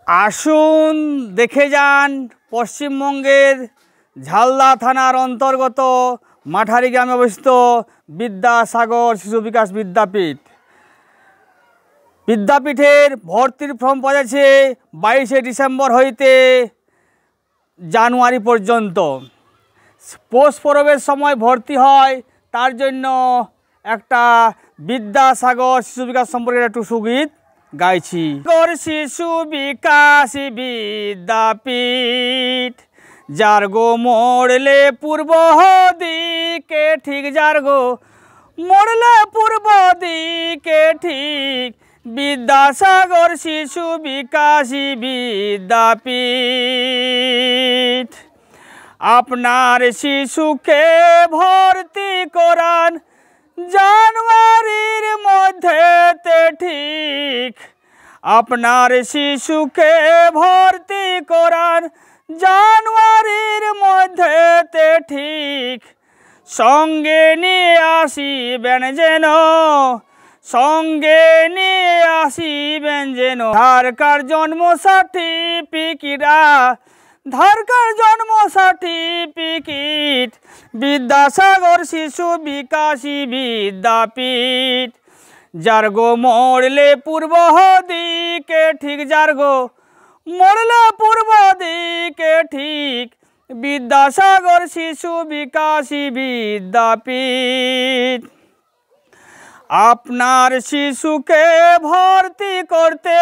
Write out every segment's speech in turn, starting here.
আসুন দেখে যান পশ্চিমবঙ্গের ঝালদা থানার অন্তর্গত মাঠারি গ্রামে অবস্থিত বিদ্যাসাগর শিশু বিকাশ বিদ্যাপীঠ। বিদ্যাপীঠের ভর্তির ফর্ম পাওয়া যাচ্ছে 22শে ডিসেম্বর হইতে জানুয়ারি পর্যন্ত। পৌষ পরবের সময় ভর্তি হয়, তার জন্য একটা বিদ্যাসাগর শিশু বিকাশ সম্পর্কে একটু সুগীত গাইছি। শিশু বিকাশ বিদ্যাপীঠ যার গো মোড়লে পূর্ব দিকে ঠিক, যার গো মোড়লে পূর্ব দিকে ঠিক, বিদ্যাসাগর শিশু বিকাশ বিদ্যাপীঠ। আপনার শিশুকে ভর্তি করান জানুয়ারির মধ্যেতে ঠিক, আপনার শিশুকে ভর্তি করান জানুয়ারির মধ্যেতে ঠিক। সঙ্গে নিয়ে আসিবেন যেন, সঙ্গে নিয়ে আসিবেন যেন আধার কার্ড জন্ম সার্টিফিকেট, আধার কার্ড জন্ম সার্টিফিকেট। বিদ্যাসাগর শিশু বিকাশ বিদ্যাপীঠ যার গো মোড়লে পূর্ব দিকে ঠিক, যার গো মোড়লে পূর্ব দিকে ঠিক, বিদ্যাসাগর শিশু বিকাশ বিদ্যাপীঠ। আপনার শিশুকে ভর্তি করতে,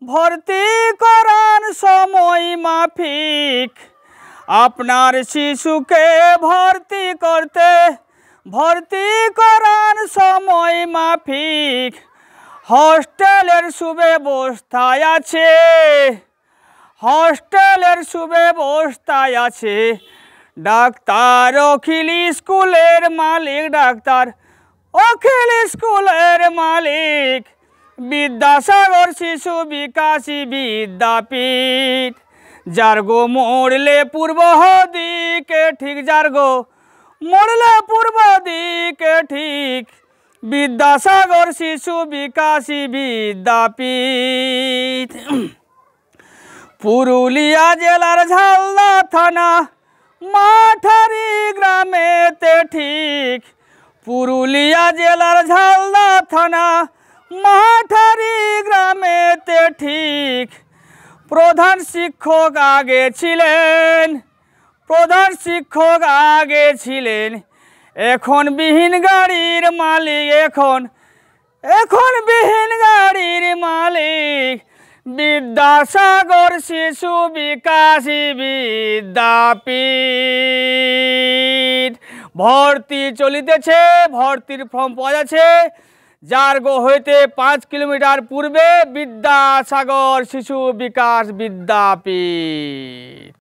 ভর্তি করান সময় মাফিক, আপনার শিশুকে ভর্তি করতে, ভর্তি করান সময় মাফিক। হস্টেলের সুব্যবস্থায় আছে, হস্টেলের সুব্যবস্থায় আছে। ডাক্তার অখিল স্কুলের মালিক, ডাক্তার অখিল স্কুলের মালিক। বিদ্যাসাগর শিশু বিকাশ বিদ্যাপীঠ যার গো মোড়লে পূর্ব দিকে ঠিক, যার গো মোড়লে পূর্ব দিকে ঠিক, বিদ্যাসাগর শিশু বিকাশ বিদ্যাপীঠ। পুরুলিয়া জেলার ঝালদা থানা মাঠারি গ্রামেতে ঠিক, পুরুলিয়া জেলার ঝালদা থানা মাঠারি গ্রামেতে ঠিক। প্রধান শিক্ষক আগে ছিলেন, প্রধান শিক্ষক আগে ছিলেন, এখন বিহীন গাড়ির মালিক, এখন এখন বিহীন গাড়ির মালিক। বিদ্যাসাগর শিশু বিকাশ বিদ্যাপীঠ ভর্তি চলিতেছে, ভর্তির ফর্ম পাওয়া যাচ্ছে। যার গো হইতে 5 কিলোমিটার পূর্বে বিদ্যাসাগর শিশু বিকাশ বিদ্যাপীঠ।